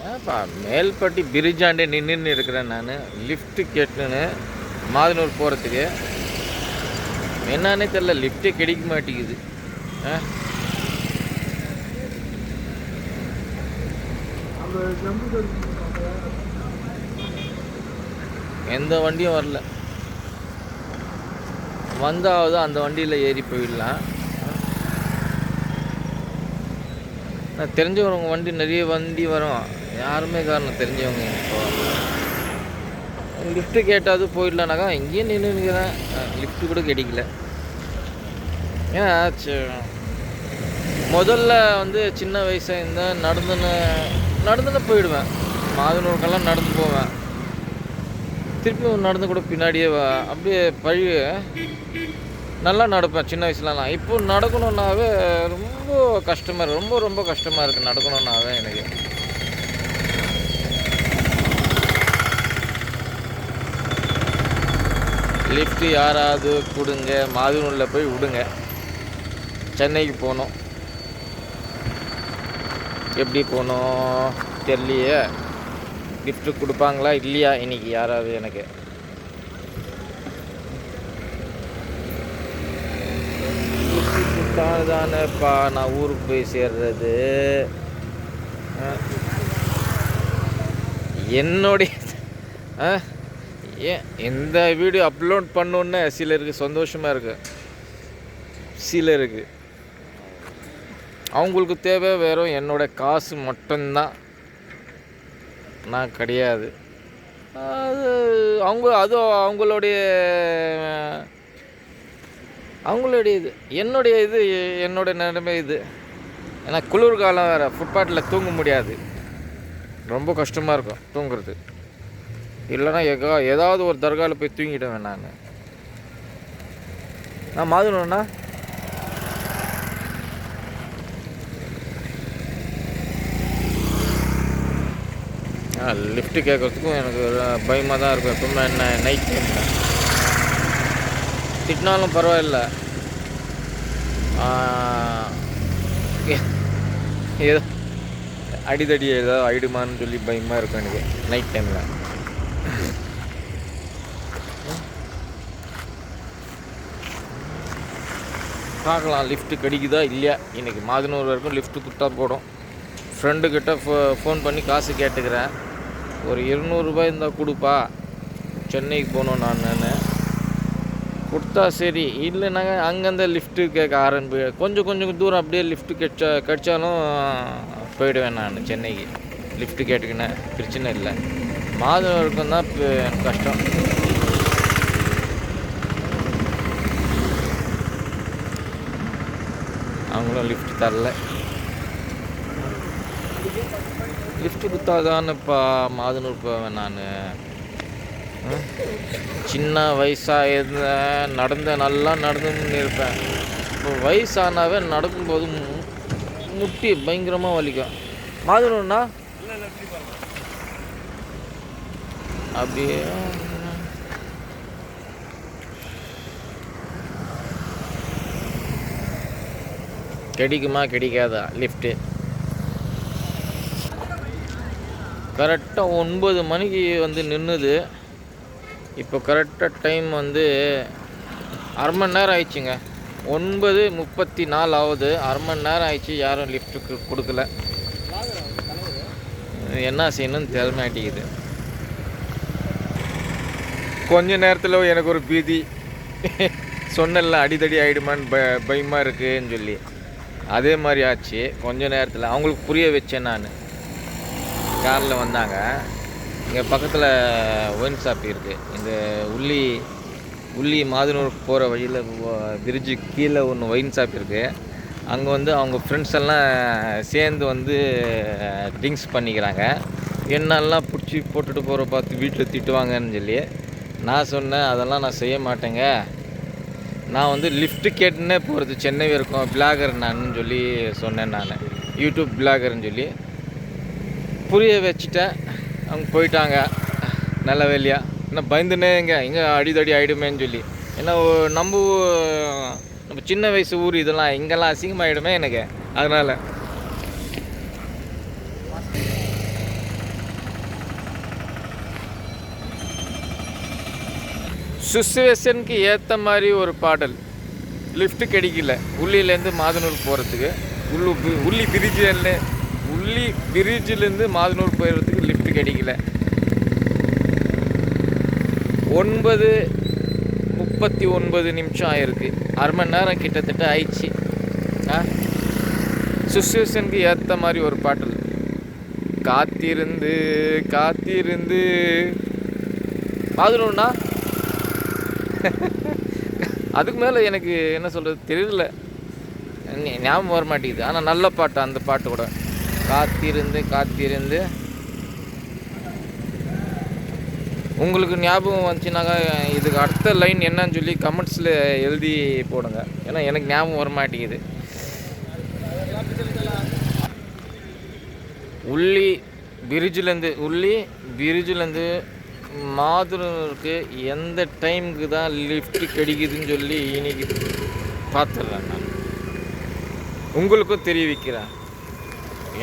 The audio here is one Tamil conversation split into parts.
ஏன்ப்பா மேல்பட்டி பிரிட்ஜாண்டே நின்றுன்னு இருக்கிறேன் நான். லிஃப்ட்டு கேட்டுன்னு மாதனூர் போகிறதுக்கு என்னன்னே தெரில, லிஃப்ட்டே கிடைக்க மாட்டேங்குது. எந்த வண்டியும் வரல. வந்தாவது அந்த வண்டியில் ஏறி போயிடலாம். நான் தெரிஞ்சவங்க வண்டி நிறைய வண்டி வரும், யாருமே காரணம் தெரிஞ்சவங்க. இப்போ லிஃப்ட்டு கேட்டாவது போயிடலானாக்கா இங்கேயே நின்றுக்கிறேன், லிஃப்ட்டு கூட கிடைக்கல. ஏன்னா முதல்ல வந்து சின்ன வயசாக இருந்தால் நடந்துன்னு போயிடுவேன். மாதனூருக்கெல்லாம் நடந்து போவேன், திருப்பி நடந்து கூட பின்னாடியே அப்படியே நல்லா நடப்பேன் சின்ன வயசுலலாம். இப்போ நடக்கணுன்னாவே ரொம்ப கஷ்டமாக இருக்குது, ரொம்ப கஷ்டமாக இருக்குது நடக்கணுன்னாவே எனக்கு. லிஃப்ட்டு யாராவது கொடுங்க, மாதனூரில் போய் விடுங்க. சென்னைக்கு போகணும், எப்படி போகணும் தெரியலையே. லிஃப்ட்டு கொடுப்பாங்களா இல்லையா இன்றைக்கி யாராவது எனக்கு? லிஃப்ட்டு கொடுத்தாதானேப்பா நான் ஊருக்கு போய் சேர்றது. என்னுடைய ஏன் இந்த வீடியோ அப்லோட் பண்ணோன்னே சிலருக்கு சந்தோஷமாக இருக்குது, சிலருக்கு அவங்களுக்கு தேவை வெறும் என்னோடய காசு மட்டும்தான், நான் கிடையாது. அது அவங்களுடைய இது, என்னோட நிலைமை இது. ஏன்னா குளிர்காலம் வேறு, ஃபுட்பாத்தில் தூங்க முடியாது, ரொம்ப கஷ்டமாக இருக்கும் தூங்குறது. இல்லைன்னா ஏதாவது ஒரு தர்காவில் போய் தூங்கிடுவேன் நான் மாதனூர்ண்ணா. லிஃப்ட்டு கேட்குறதுக்கும் எனக்கு பயமாக தான் இருக்கும் எப்பவுமே. என்ன நைட் டைமில் திட்டினாலும் பரவாயில்ல, ஏதோ அடிதடி ஏதாவது ஆயிடுமான்னு சொல்லி பயமாக இருக்கும் எனக்கு நைட் டைமில். பார்க்கலாம் லிஃப்ட்டு கிடைக்குதா இல்லையா இன்றைக்கி. மாதனூர் வரைக்கும் லிஃப்ட்டு கொடுத்தா போடும். ஃப்ரெண்டுக்கிட்ட ஃபோன் பண்ணி காசு கேட்டுக்கிறேன். ஒரு 200 ரூபாய் இருந்தால் கொடுப்பா, சென்னைக்கு போகணும் நான் கொடுத்தா சரி. இல்லைனாங்க அங்கேருந்து லிஃப்ட்டு கேட்க ஆரம்பி, கொஞ்சம் தூரம் அப்படியே லிஃப்ட்டு கிடைச்சாலும் போயிடுவேன் நான் சென்னைக்கு. லிஃப்ட்டு கேட்டுக்கினேன், பிரச்சனை இல்லை. மாதனூருக்கும் தான் எனக்கு கஷ்டம். அவங்களும் லிஃப்ட் தரல. லிஃப்ட்டு கொடுத்தாதானப்பா மாதனூர் போவேன் நான். சின்ன வயசாக இருந்தேன், நல்லா நடந்துன்னு இருப்பேன். இப்போ வயசானாவே நடக்கும்போது முட்டி பயங்கரமாக வலிக்கும். மாதனூர்னா அப்படியே கிடைக்குமா கிடைக்காதா லிஃப்ட்டு? கரெக்டாக 9 மணிக்கு வந்து நின்றுது. இப்போ கரெக்டாக டைம் வந்து அரை மணி நேரம் ஆயிடுச்சுங்க. 9:34 ஆகுது. அரை மணி நேரம் ஆயிடுச்சு, யாரும் லிஃப்ட்டுக்கு கொடுக்கல. என்ன செய்யணும்னு தெரிய மாட்டேங்குது. கொஞ்ச நேரத்தில் எனக்கு ஒரு பீதி, சொன்னல அடிதடி ஆகிடுமான்னு பயமாக இருக்குன்னு சொல்லி, அதே மாதிரி ஆச்சு. கொஞ்ச நேரத்தில் அவங்களுக்கு புரிய வச்சேன் நான். காரில் வந்தாங்க, இங்கே பக்கத்தில் ஒயின் ஷாப் இருக்குது. இந்த உள்ளி மாதனூருக்கு போகிற வழியில் பிரிட்ஜு கீழே ஒன்று ஒயின் ஷாப் இருக்குது. அங்கே வந்து அவங்க ஃப்ரெண்ட்ஸ் எல்லாம் சேர்ந்து வந்து ட்ரிங்க்ஸ் பண்ணிக்கிறாங்க. என்னெல்லாம் பிடிச்சி போட்டுட்டு போகிற பார்த்து வீட்டில் திட்டுவாங்கன்னு சொல்லி நான் சொன்னேன், அதெல்லாம் நான் செய்ய மாட்டேங்க, நான் வந்து லிஃப்ட்டு கேட்டுன்னே போகிறது சென்னை வரைக்கும், பிளாகர் நான் சொல்லி சொன்னேன். நான் யூடியூப் பிளாகர்னு சொல்லி புரிய வச்சுட்டேன். அவங்க போயிட்டாங்க நல்ல வேலையாக. இன்னும் பயந்துனே இங்கே அடிதடி ஆகிடுமேன்னு சொல்லி. ஏன்னா நம்ம சின்ன வயசு ஊர், இதெல்லாம் இங்கெல்லாம் அசிங்கமாகிடுமே எனக்கு. அதனால் சுச்சுவேஷனுக்கு ஏற்ற மாதிரி ஒரு பாடல். லிஃப்ட்டு கிடைக்கல உள்ளிலேருந்து மாதனூர் போகிறதுக்கு. உள்ளி பிரிட்ஜிலேருந்து மாதனூர் போயிடுறதுக்கு லிஃப்ட்டு கிடைக்கல. 9:39 நிமிஷம் ஆயிருக்கு. அரை மணி நேரம் கிட்டத்தட்ட ஆயிடுச்சு. சுச்சுவேஷனுக்கு ஏற்ற மாதிரி ஒரு பாடல். காத்திருந்து காத்திருந்து மாதனூர்னா அதுக்கு மேலே எனக்கு என்ன சொல்கிறது தெரியல, ஞாபகம் வர மாட்டேங்குது. ஆனால் நல்ல பாட்டு அந்த பாட்டு கூட. காத்திருந்து காத்திருந்து உங்களுக்கு ஞாபகம் வந்துச்சுனாக்கா இதுக்கு அடுத்த லைன் என்னன்னு சொல்லி கமெண்ட்ஸில் எழுதி போடுங்க. ஏன்னா எனக்கு ஞாபகம் வர மாட்டேங்குது. உள்ளி பிரிட்ஜிலேருந்து மாதனூருக்கு எந்த டைமுக்கு தான் லிஃப்ட் கிடைக்குதுன்னு சொல்லி இன்னைக்கு பார்த்துட்றேன். நான் உங்களுக்கும் தெரிவிக்கிறேன்.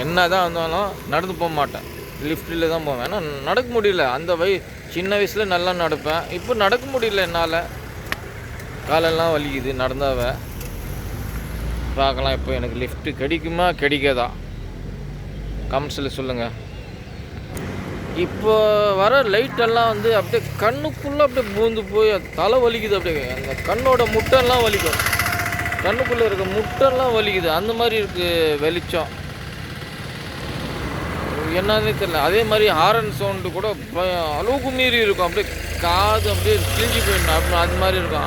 என்ன தான் இருந்தாலும் நடந்து போக மாட்டேன், லிஃப்ட்டில் தான் போவேன். ஏன்னா நடக்க முடியல. அந்த சின்ன வயசில் நல்லா நடப்பேன், இப்போ நடக்க முடியல என்னால். காலெல்லாம் வலிக்குது நடந்தாவ. பார்க்கலாம் இப்போ எனக்கு லிஃப்ட்டு கிடைக்குமா கிடைக்காதா, கமெண்ட்ஸில் சொல்லுங்கள். இப்போ வர லைட்டெல்லாம் வந்து அப்படியே கண்ணுக்குள்ளே அப்படியே பூந்து போய் தலை வலிக்குது. அப்படியே அந்த கண்ணோட முட்டெல்லாம் வலிக்கும், கண்ணுக்குள்ளே இருக்க முட்டெல்லாம் வலிக்குது. அந்த மாதிரி இருக்குது வெளிச்சம், என்னன்னே தெரியல. அதே மாதிரி ஹாரன் சவுண்டு கூட அளவுக்கு மீறி இருக்கும். அப்படியே காது அப்படியே கிழிஞ்சி போயிடணும் அப்படின்னு அது மாதிரி இருக்கும்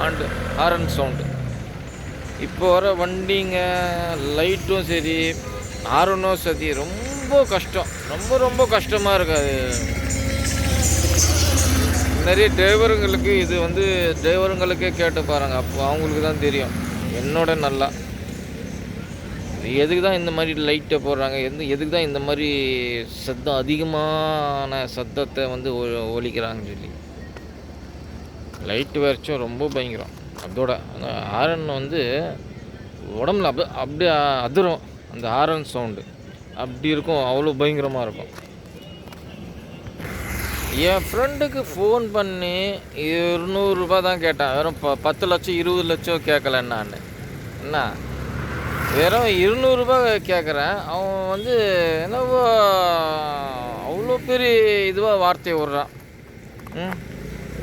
ஹாரன் சவுண்டு. இப்போ வர வண்டிங்க லைட்டும் சரி ஹாரனும் சரி ரொம்ப கஷ்டம், ரொம்ப கஷ்டமாக இருக்காது. நிறைய டிரைவருங்களுக்கு இது வந்து டிரைவருங்களுக்கே கேட்டு பாருங்கள், அப்போ அவங்களுக்கு தான் தெரியும். என்னோட நல்லா எதுக்கு தான் இந்த மாதிரி லைட்டை போடுறாங்க, எதுக்கு தான் இந்த மாதிரி சத்தம் அதிகமான சத்தத்தை வந்து ஒலிக்கிறாங்கன்னு சொல்லி. லைட்டு வரைச்சும் ரொம்ப பயங்கரம். அதோட அந்த ஹாரன் வந்து உடம்புல அப்படியே அதிரும். அந்த ஹாரன் சவுண்டு அப்படி இருக்கும், அவ்வளோ பயங்கரமாக இருக்கும். என் ஃப்ரெண்டுக்கு ஃபோன் பண்ணி 200 ரூபா தான் கேட்டேன். வெறும் 10 லட்சம் 20 லட்சம் கேட்கல. நான் என்ன வெறும் 200 ரூபா கேட்குறேன். அவன் வந்து என்னவோ அவ்வளோ பெரிய இதுவாக வார்த்தையை விட்றான்.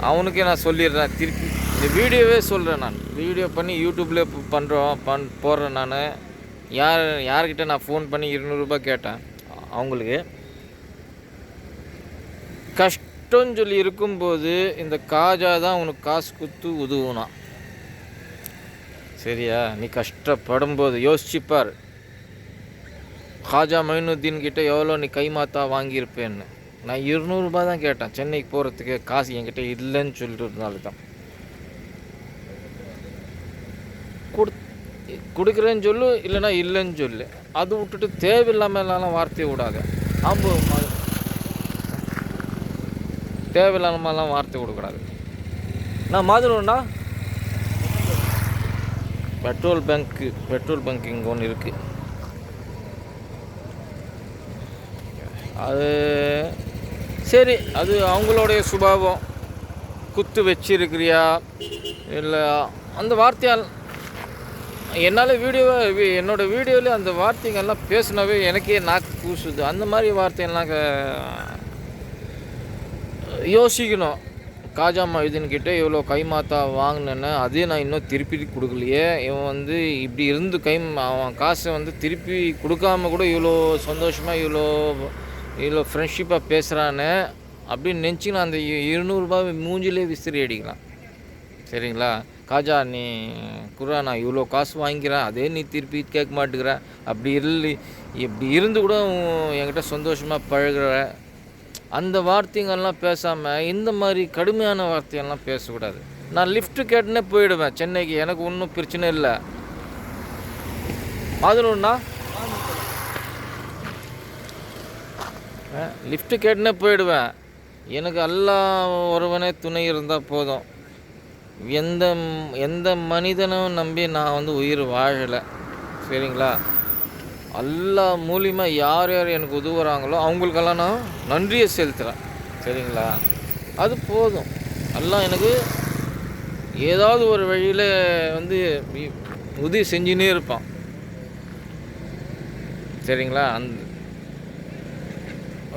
அவனுக்கே நான் சொல்லிடுறேன், திருப்பி இந்த வீடியோவே சொல்கிறேன். நான் வீடியோ பண்ணி யூடியூப்லேயே போடுறேன். நான் யார்கிட்ட நான் ஃபோன் பண்ணி 200 ரூபா கேட்டேன். அவங்களுக்கு கஷ்டம்னு சொல்லி இருக்கும்போது இந்த காஜா தான் உனக்கு காசு கொடுத்து உதவுனா. சரியா, நீ கஷ்டப்படும் போது யோசிச்சுப்பார். காஜா மைனுத்தீன் கிட்ட எவ்வளோ நீ கைமாத்தா வாங்கியிருப்பேன்னு. நான் 200 ரூபா தான் கேட்டேன். சென்னைக்கு போகிறதுக்கு காசு என்கிட்ட இல்லைன்னு சொல்லிட்டுனால தான் கொடுக்குறேன்னு சொல்லு, இல்லைன்னா இல்லைன்னு சொல்லு. அது விட்டுட்டு தேவையில்லாமலாம் வார்த்தையை விடாத. தேவையில்லாமலாம் வார்த்தை விடக்கூடாது. நான் மாதனூர்னா பெட்ரோல் பங்க் இங்கே ஒன்று இருக்குது. அது சரி, அது அவங்களுடைய சுபாவம். குத்து வச்சிருக்கிறியா இல்லை அந்த வார்த்தையால் என்னால் என்னோடய வீடியோவில் அந்த வார்த்தைங்கள்லாம் பேசினாவே எனக்கே நாக்கு பூசுது. அந்த மாதிரி வார்த்தையெல்லாம் யோசிக்கணும். காஜா மைதீன்கிட்ட இவ்வளோ கைமாத்தா வாங்கினேன்னு அதே நான் இன்னும் திருப்பி கொடுக்கலையே. இவன் வந்து இப்படி இருந்து அவன் காசை வந்து திருப்பி கொடுக்காம கூட இவ்வளோ சந்தோஷமாக இவ்வளோ ஃப்ரெண்ட்ஷிப்பாக பேசுகிறான்னு அப்படின்னு நினச்சி நான் அந்த 200 ரூபாய் மூஞ்சிலே விசிறி அடிக்கலாம். சரிங்களா, காஜா நீ குரா, நான் இவ்வளோ காசு வாங்கிக்கிறேன், அதே நீ திருப்பி கேட்க மாட்டேங்கிற. இப்படி இருந்து கூட என்கிட்ட சந்தோஷமாக பழகுற. அந்த வார்த்தைங்கள்லாம் பேசாமல் இந்த மாதிரி கடுமையான வார்த்தையெல்லாம் பேசக்கூடாது. நான் லிஃப்ட்டு கேட்டுனே போயிடுவேன் சென்னைக்கு, எனக்கு ஒன்றும் பிரச்சனை இல்லை. மாதனூர்னா லிஃப்ட்டு கேட்டுனே போயிடுவேன். எனக்கு எல்லாம் ஒருவனே துணை இருந்தால் போதும். எந்த மனிதனும் நம்பி நான் வந்து உயிர் வாழலை. சரிங்களா, எல்லா மூலியமாக யார் எனக்கு உதவுறாங்களோ அவங்களுக்கெல்லாம் நான் நன்றியை செலுத்துகிறேன். சரிங்களா, அது போதும். எல்லாம் எனக்கு ஏதாவது ஒரு வழியில் வந்து உதவி செஞ்சுன்னே இருப்பான். சரிங்களா?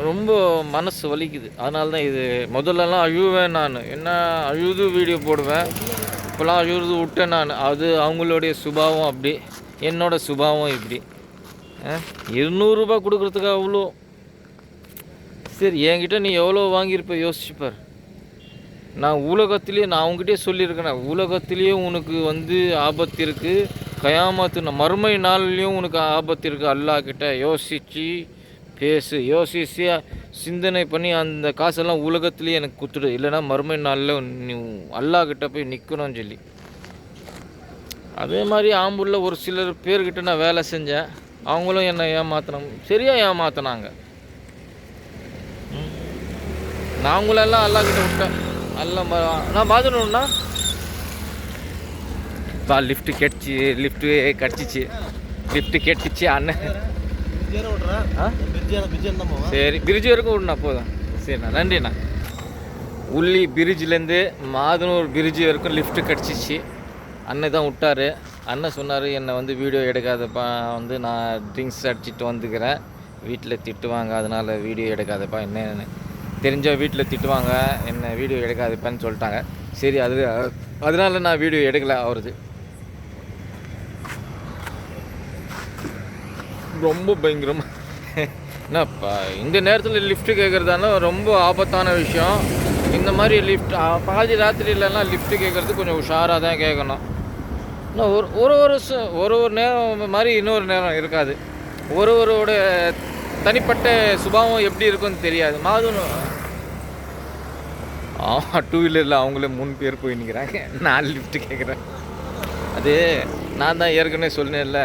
ரொம்ப மனசு வலிக்குது. அதனால தான் இது முதல்லலாம் அழுவேன் நான். என்ன அழுது வீடியோ போடுவேன். இப்போலாம் அழுது விட்டேன் நான். அது அவங்களுடைய சுபாவம் அப்படி, என்னோடய சுபாவம் இப்படி. 200 கொடுக்குறதுக்கு அவ்வளோ. சரி, என்கிட்ட நீ எவ்வளோ வாங்கியிருப்ப யோசிச்சுப்பார். நான் அவங்ககிட்டே சொல்லியிருக்கேன், உலகத்திலேயே உனக்கு வந்து ஆபத்து இருக்குது, கயாமத்து மறுமை நாள்லேயும் உனக்கு ஆபத்து இருக்குது. அல்லாஹ் கிட்ட யோசித்து பேசு, யோசிச்சு சிந்தனை பண்ணி அந்த காசெல்லாம் உலகத்துலேயே எனக்கு கொடுத்துடு, இல்லைனா மறுமை நாளில் நீ அல்லாஹ் கிட்ட போய் நிற்கணும்னு சொல்லி. அதே மாதிரி ஆம்பூரில் ஒரு சிலர் பேர்கிட்ட நான் வேலை செஞ்சேன். அவங்களும் என்னை ஏமாத்தினாங்க, சரியாக ஏமாத்தினாங்க. நாங்களெல்லாம் அல்லாஹ்கிட்ட விட்டேன். நான் பார்த்துட்டோம்னா லிஃப்ட்டு கெட்டுச்சு அண்ணன். சரி, பிரிட்ஜ் வரைக்கும் விடணா போதும். சரிண்ணா, நன்றிண்ணா. உள்ளி பிரிட்ஜிலேருந்து மாதனூர் பிரிட்ஜு வரைக்கும் லிஃப்ட்டு கிடச்சிச்சு. அண்ணன் தான் விட்டார். அண்ணன் சொன்னார், என்னை வந்து வீடியோ எடுக்காதப்பா, வந்து நான் ட்ரிங்க்ஸ் அடிச்சிட்டு வந்துக்கிறேன், வீட்டில் திட்டுவாங்க, அதனால் வீடியோ எடுக்காதப்பா. என்ன தெரிஞ்ச வீட்டில் திட்டுவாங்க, என்ன வீடியோ எடுக்காதப்பான்னு சொல்லிட்டாங்க. சரி, அதனால நான் வீடியோ எடுக்கலை. அவரது ரொம்ப பயங்கரமாக என்னப்பா இந்த நேரத்தில் லிஃப்ட்டு கேட்குறதால ரொம்ப ஆபத்தான விஷயம். இந்த மாதிரி லிஃப்ட் பாதி ராத்திரியிலலாம் லிஃப்ட்டு கேட்குறது கொஞ்சம் உஷாராக தான் கேட்கணும். இன்னும் ஒரு நேரம் மாதிரி இன்னொரு நேரம் இருக்காது. ஒருவரோட தனிப்பட்ட சுபாவம் எப்படி இருக்குன்னு தெரியாது. டூ வீலரில் அவங்களே 3 பேர் போய் நிற்கிறாங்க, நான் லிஃப்ட்டு கேட்குறேன். அது நான் தான் ஏற்கனவே சொன்னேன்ல,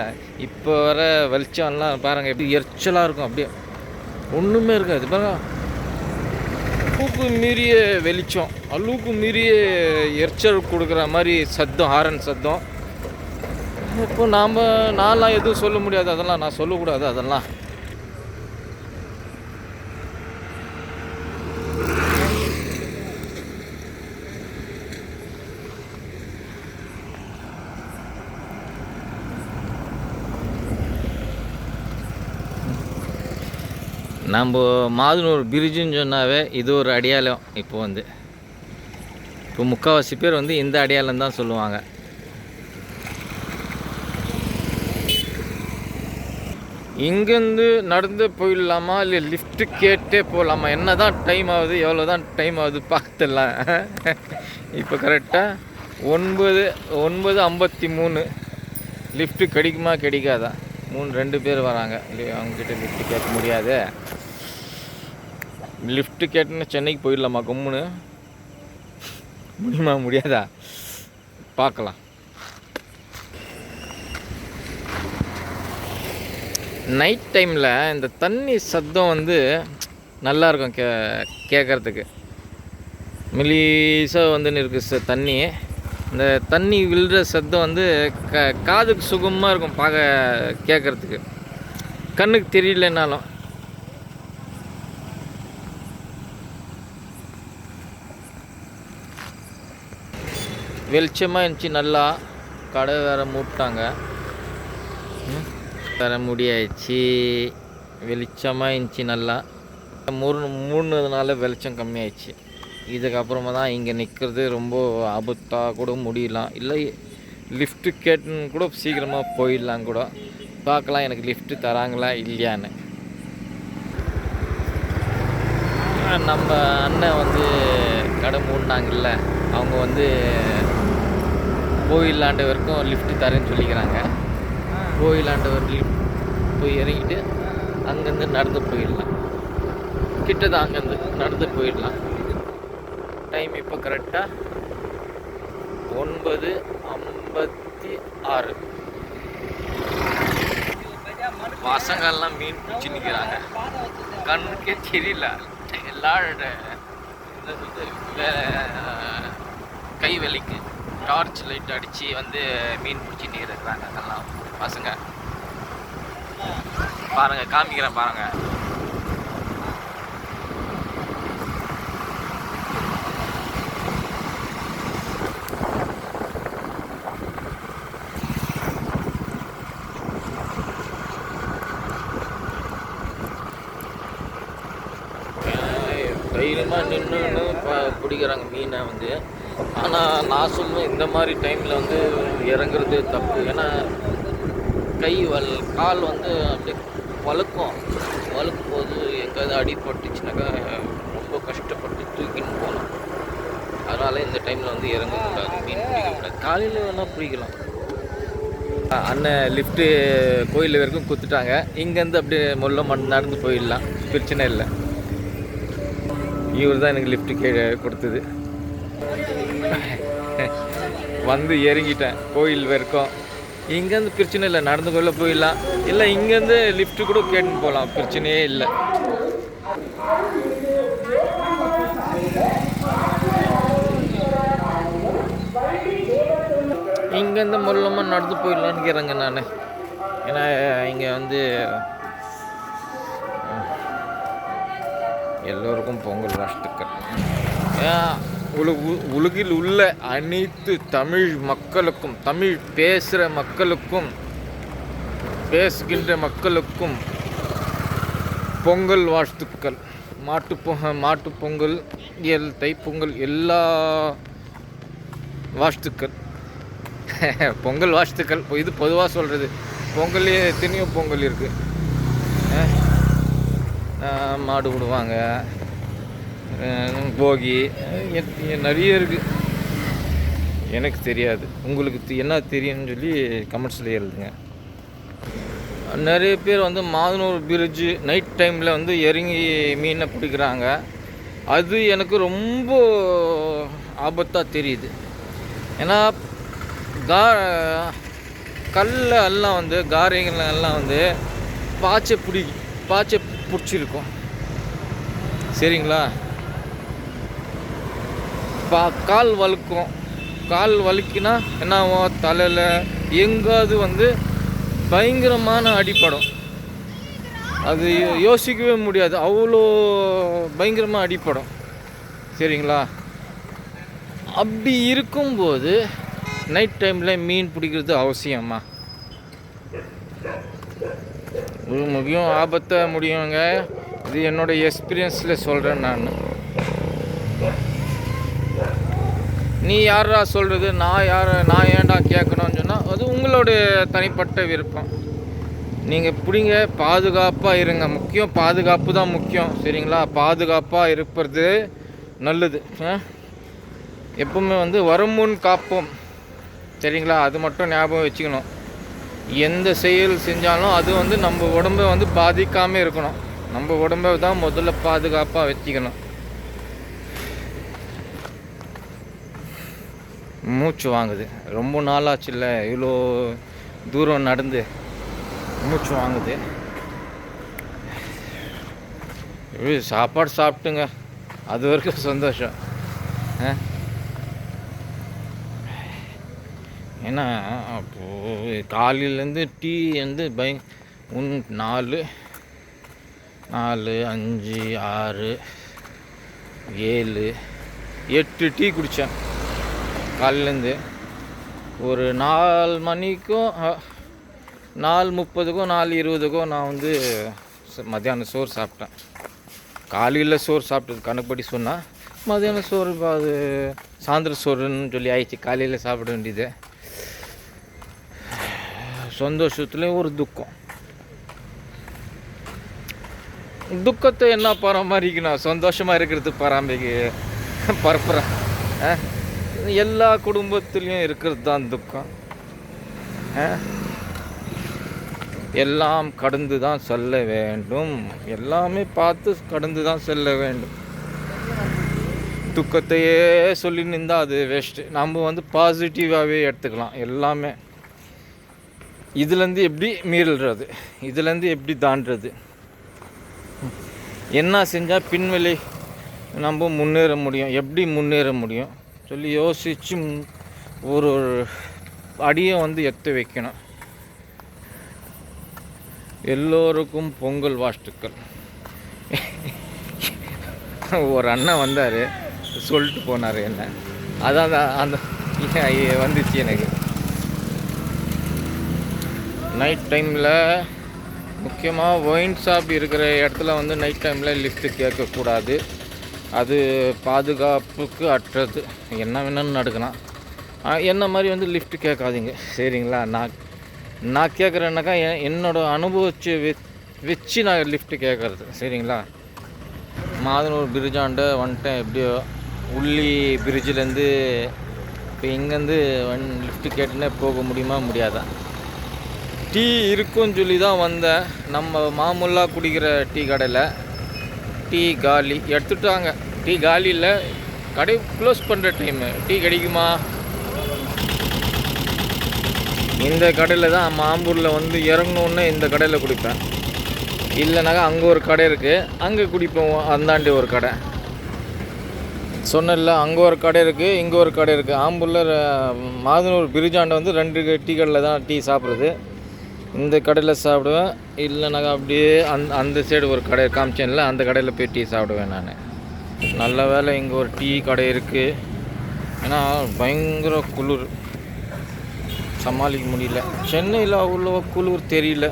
இப்போ வர வெளிச்சம்லாம் பாருங்கள் எப்படி எரிச்சலாக இருக்கும். அப்படியே ஒன்றுமே இருக்காது பாருங்க. அளவுக்கு மீறிய வெளிச்சம், அளவுக்கு மீறிய எரிச்சல் கொடுக்குற மாதிரி சத்தம், ஹாரன் சத்தம். இப்போ நான்லாம் எதுவும் சொல்ல முடியாது, அதெல்லாம் நான் சொல்லக்கூடாது. அதெல்லாம் நம்ம மாதனூர் பிரிட்ஜுன்னு சொன்னாவே இது ஒரு அடையாளம். இப்போ முக்கால்வாசி பேர் வந்து இந்த அடையாளம் தான் சொல்லுவாங்க. இங்கேருந்து நடந்து போயிடலாமா, இல்லை லிஃப்ட்டு கேட்டே போகலாமா, என்ன தான் டைம் ஆகுது, எவ்வளோ தான் டைம் ஆகுது பார்த்துடலாம். இப்போ கரெக்டாக 9:53. லிஃப்ட்டு கிடைக்குமா கிடைக்காதா? 2 பேர் வராங்க. அவங்கக்கிட்ட லிஃப்ட்டு கேட்க முடியாது. லிஃப்ட்டு கேட்டுன்னு சென்னைக்கு போயிடலாமா கம்முன்னு? முடியுமா முடியாதா பார்க்கலாம். நைட் டைமில் இந்த தண்ணி சத்தம் வந்து நல்லாயிருக்கும் கேட்குறதுக்கு. மெலிசாக வந்துன்னு இருக்குது தண்ணி. இந்த தண்ணி விழுற சத்தம் வந்து காதுக்கு சுகமாக இருக்கும் கேட்குறதுக்கு, கண்ணுக்கு தெரியலனாலும். வெளிச்சமாக இருந்துச்சு நல்லா. கடை வேறு மூட்டாங்க, தர முடியாயிடுச்சு. வெளிச்சமாக இருந்துச்சு நல்லா. மூணுனால வெளிச்சம் கம்மியாயிடுச்சு. இதுக்கப்புறமா தான் இங்கே நிற்கிறது ரொம்ப ஆபத்தாக கூட முடியலாம். இல்லை லிஃப்ட்டு கேட்டுன்னு கூட சீக்கிரமாக போயிடலாம் கூட. பார்க்கலாம் எனக்கு லிஃப்ட்டு தராங்களா இல்லையான்னு. நம்ம அண்ணன் வந்து கடை மூடினாங்கல்ல, அவங்க வந்து போயிடலாண்ட வரைக்கும் லிஃப்ட்டு தரேன்னு சொல்லிக்கிறாங்க. போயிடலாண்ட வரைக்கும் லிஃப்ட் போய் இறங்கிட்டு அங்கேருந்து நடந்து போயிடலாம். கிட்ட தான், அங்கேருந்து நடந்து போயிடலாம். டைம் இப்போ கரெக்டாக 9:56. பசங்கள்லாம் மீன் பிடிச்சி நிற்கிறாங்க, கண்ணுக்கே தெரியல. எல்லாரோட கை வலிக்கு டார்ச் லைட் அடித்து வந்து மீன் பிடிச்சிட்டு இருக்கிறாங்க அதெல்லாம் பசங்க. பாருங்கள், காமிக்கிறேன் பாருங்கள். தைரியமாக நின்று பிடிக்கிறாங்க மீனை வந்து. ஆனால் நான் சொல்லுவேன் இந்த மாதிரி டைமில் வந்து இறங்குறது தப்பு. ஏன்னா கால் வந்து அப்படியே வழுக்கும் போது எங்கேயாவது அடிபட்டுச்சுனாக்கா ரொம்ப கஷ்டப்பட்டு தூக்கின்னு போகலாம். அதனால் இந்த டைமில் வந்து இறங்கக்கூடாது, மீன் பிடிக்கக்கூடாது. காலையில் வேணால் பிடிக்கலாம். அண்ணன் லிஃப்ட்டு கோயில் வரைக்கும் கொடுத்துட்டாங்க. இங்கேருந்து அப்படியே நடந்து போயிடலாம், பிரச்சனை இல்லை. இவர் தான் எனக்கு லிஃப்ட்டு கொடுத்தது. வந்து இறங்கிட்டேன் கோயில் வரைக்கும். இங்கேருந்து பிரச்சனை இல்லை, நடந்து கொள்ள போயிடலாம். இல்லை இங்கேருந்து லிஃப்ட்டு கூட கேட்டுன்னு போகலாம், பிரச்சனையே இல்லை. இங்கேருந்து மூலமாக நடந்து போயிடலான்னு இருக்கிறேங்க நான். ஏன்னா இங்கே வந்து எல்லோருக்கும் பொங்கல் வாழ்த்துக்கள். உலகில் உள்ள அனைத்து தமிழ் மக்களுக்கும், தமிழ் பேசுகிற மக்களுக்கும், பேசுகின்ற மக்களுக்கும் பொங்கல் வாழ்த்துக்கள். மாட்டுப்பொங்கல், தைப்பொங்கல் எல்லா வாழ்த்துக்கள். பொங்கல் வாழ்த்துக்கள் இது பொதுவாக சொல்கிறது. பொங்கல்லே எத்தனையோ பொங்கல் இருக்குது. மாடு விடுவாங்க, போகி, நிறைய இருக்குது. எனக்கு தெரியாது, உங்களுக்கு என்ன தெரியும்னு சொல்லி கமெண்ட்ஸில் எழுதுங்க. நிறைய பேர் வந்து மாதனூர் பிரிட்ஜு நைட் டைமில் வந்து இறங்கி மீனை பிடிக்கிறாங்க. அது எனக்கு ரொம்ப ஆபத்தாக தெரியுது. ஏன்னா கல்ல எல்லாம் வந்து காரைகள் எல்லாம் வந்து பாய்ச்சை பிடிச்சிருக்கும், சரிங்களா? கால் வலிக்குனா என்ன ஆகும், தலையில் எங்காவது வந்து பயங்கரமான அடிப்படும். அது யோசிக்கவே முடியாது, அவ்வளோ பயங்கரமாக அடிப்படும், சரிங்களா? அப்படி இருக்கும்போது நைட் டைமில் மீன் பிடிக்கிறது அவசியமா? முக்கியம் ஆபத்தை முடியுங்க. இது என்னோடய எக்ஸ்பீரியன்ஸில் சொல்கிறேன் நான். நீ யாரா சொல்கிறது, நான் ஏன்டா கேட்கணும்னு சொன்னால் அது உங்களுடைய தனிப்பட்ட விருப்பம். நீங்கள் பிடிங்க, பாதுகாப்பாக இருங்க. முக்கியம் பாதுகாப்பு தான் முக்கியம், சரிங்களா? பாதுகாப்பாக இருப்பது நல்லது. எப்பவுமே வந்து வருமுன் காப்போம், சரிங்களா? அது மட்டும் ஞாபகம் வச்சுக்கணும். எந்த செயல் செஞ்சாலும் அது வந்து நம்ம உடம்பை வந்து பாதிக்காமல் இருக்கணும். நம்ம உடம்பை தான் முதல்ல பாதுகாப்பாக வச்சுக்கணும். மூச்சு வாங்குது, ரொம்ப நாளாச்சு இல்லை இவ்வளோ தூரம் நடந்து, மூச்சு வாங்குது. சாப்பாடு சாப்பிட்டுங்க, அது வரைக்கும் சந்தோஷம். ஏன்னா அப்போது காலையிலேருந்து டீ வந்து 4, 5, 6, 7, 8 டீ குடித்தேன் காலையிலேருந்து. ஒரு 4 மணிக்கும் 4:30க்கும் 4:20க்கும் நான் வந்து மத்தியானம் சோறு சாப்பிட்டேன். காலையில் சோறு சாப்பிட்டது கணக்குப்படி சொன்னால் மத்தியானம் சோறு அது சாயந்தர சோறுன்னு சொல்லி ஆயிடுச்சு. காலையில் சாப்பிட வேண்டியது. சந்தோஷத்துலேயும் ஒரு துக்கத்தை என்ன பராமரிக்கணும், சந்தோஷமாக இருக்கிறது பரப்புறேன். எல்லா குடும்பத்துலேயும் இருக்கிறது தான் துக்கம். எல்லாம் கடந்து தான் செல்ல வேண்டும், எல்லாமே பார்த்து கடந்து தான் செல்ல வேண்டும். துக்கத்தையே சொல்லி நின்றால் அது வேஸ்ட்டு. நம்ம வந்து பாசிட்டிவாகவே எடுத்துக்கலாம் எல்லாமே. இதுலேருந்து எப்படி மீள்றது, இதுலேருந்து எப்படி தாண்டுறது, என்ன செஞ்சால் பின்வெளி நம்ம முன்னேற முடியும், எப்படி முன்னேற முடியும் சொல்லி யோசித்து ஒரு அடியை வந்து எடுத்து வைக்கணும். எல்லோருக்கும் பொங்கல் வாழ்த்துக்கள். ஒரு அண்ணன் வந்தார், சொல்லிட்டு போனார் என்ன, அதான் அந்த வந்துச்சு எனக்கு. நைட் டைமில் முக்கியமாக ஒயின் ஷாப் இருக்கிற இடத்துல வந்து நைட் டைமில் லிஃப்ட்டு கேட்கக்கூடாது. அது பாதுகாப்புக்கு அற்றது. என்ன வேணும்னு நடக்கலாம். என்ன மாதிரி வந்து லிஃப்ட் கேட்காதீங்க சரிங்களா. நான் கேட்குறேன்னாக்கா என்னோடய அனுபவிச்சு வச்சு நான் லிஃப்ட்டு கேட்குறது சரிங்களா. மாதனூர் பிரிட்ஜாண்ட வந்துட்டேன். எப்படியோ உள்ளி பிரிட்ஜிலேருந்து இப்போ இங்கேருந்து லிஃப்ட்டு கேட்டுன்னே போக முடியுமா முடியாதா. டீ இருக்குன்னு சொல்லி தான் வந்தேன். நம்ம மாமூலாக குடிக்கிற டீ கடையில் டீ காலி எடுத்துட்டாங்க. டீ காலி இல்லை, கடை க்ளோஸ் பண்ணுற டைமு. டீ கிடைக்குமா? இந்த கடையில் தான் மாம்பூரில் வந்து இறங்கணுன்னு இந்த கடையில் குடிப்பேன். இல்லைனாக்கா அங்கே ஒரு கடை இருக்குது, அங்கே குடிப்போம். அந்தாண்டி ஒரு கடை சொன்னல, அங்கே ஒரு கடை இருக்குது, இங்கே ஒரு கடை இருக்குது. ஆம்பூரில் மாதனூர் பிரிட்ஜாண்ட வந்து 2 டீ கடையில் தான் டீ சாப்பிட்றது. இந்த கடையில் சாப்பிடுவேன். இல்லைனாக்கா அப்படியே அந்த சைடு ஒரு கடை காமிச்சேன்ல, அந்த கடையில் போய் டீ சாப்பிடுவேன் நான். நல்ல வேலை இங்கே ஒரு டீ கடை இருக்குது. ஏன்னா பயங்கர குளிர், சமாளிக்க முடியல. சென்னையில் அவ்வளோ குளிர் தெரியல.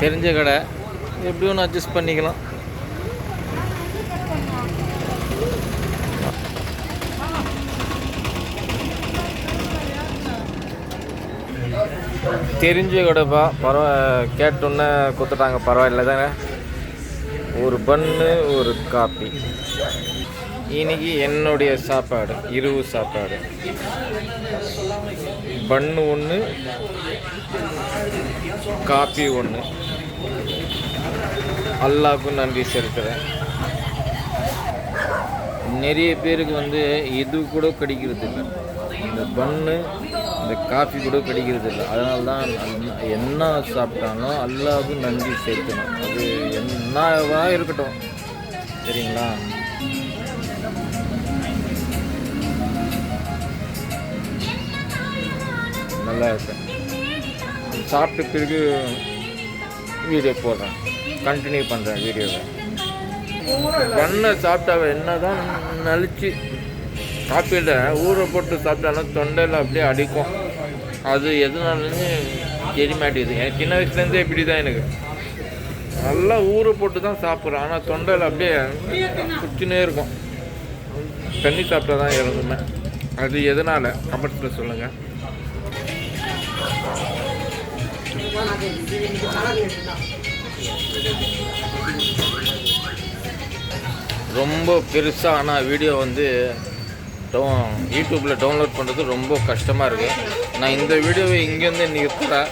தெரிஞ்ச கடை, எப்படியும் ஒன்று அட்ஜஸ்ட் பண்ணிக்கலாம். தெரிஞ்ச கடைப்பா, கேட்டோன்னே கொடுத்துட்டாங்க. பரவாயில்ல தானே. ஒரு பன்னு ஒரு காப்பி. இன்னைக்கு என்னுடைய சாப்பாடு இரவு சாப்பாடு பன்னு 1, காப்பி 1. அல்லாஹ்வுக்கு நன்றி செலுத்துகிறேன். நிறைய பேருக்கு வந்து இது கூட கிடைக்கிறது இல்லை, இந்த பன்னு இந்த காஃபி கூட கிடைக்கிறது இல்லை. அதனால தான் என்ன சாப்பிட்டாலும் அல்லாஹ்வுக்கு நன்றி செலுத்தணும். அது என்னவா இருக்கட்டும் சரிங்களா. நல்லா இருக்கேன். சாப்பிட்ட பிறகு வீடியோ போடுறேன், கண்டினியூ பண்ணுறேன் வீடியோவை. பண்ணை சாப்பிட்டாவே என்ன தான் நலிச்சு காப்பியில் ஊற போட்டு சாப்பிட்டாலும் தொண்டையில் அப்படியே அடிக்கும். அது எதுனாலுமே தெரிய மாட்டேங்குது. எனக்கு சின்ன வயசுலேருந்தே இப்படி தான். எனக்கு நல்லா ஊற போட்டு தான் சாப்பிட்றேன், ஆனால் தொண்டையில் அப்படியே குச்சினே இருக்கும். தண்ணி சாப்பிட்டா தான் இறங்குமே. அது எதனால் கமெண்ட்ஸில் சொல்லுங்கள். ரொம்ப பெருசாக ஆனால் வீடியோ வந்து யூடியூப்பில் டவுன்லோட் பண்ணுறது ரொம்ப கஷ்டமாக இருக்குது. நான் இந்த வீடியோவை இங்கேருந்து நிறுத்துகிறேன்.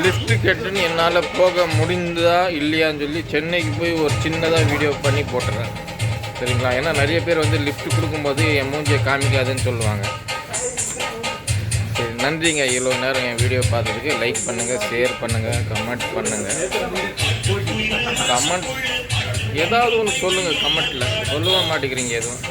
லிஃப்ட்டு கேட்டுன்னு என்னால் போக முடிந்ததா இல்லையான்னு சொல்லி சென்னைக்கு போய் ஒரு சின்னதாக வீடியோ பண்ணி போட்டுறேன் சரிங்களா. ஏன்னா நிறைய பேர் வந்து லிஃப்ட் கொடுக்கும்போது என் மூஞ்சியை காமிக்காதுன்னு சொல்லுவாங்க. சரி, நன்றிங்க. இவ்வளோ நேரம் என் வீடியோ பார்த்ததுக்கு. லைக் பண்ணுங்கள், ஷேர் பண்ணுங்கள், கமெண்ட் பண்ணுங்கள். கமெண்ட் ஏதாவது ஒன்று சொல்லுங்கள். கமெண்ட்டில் சொல்லவே மாட்டேங்கிறீங்க எதுவும்.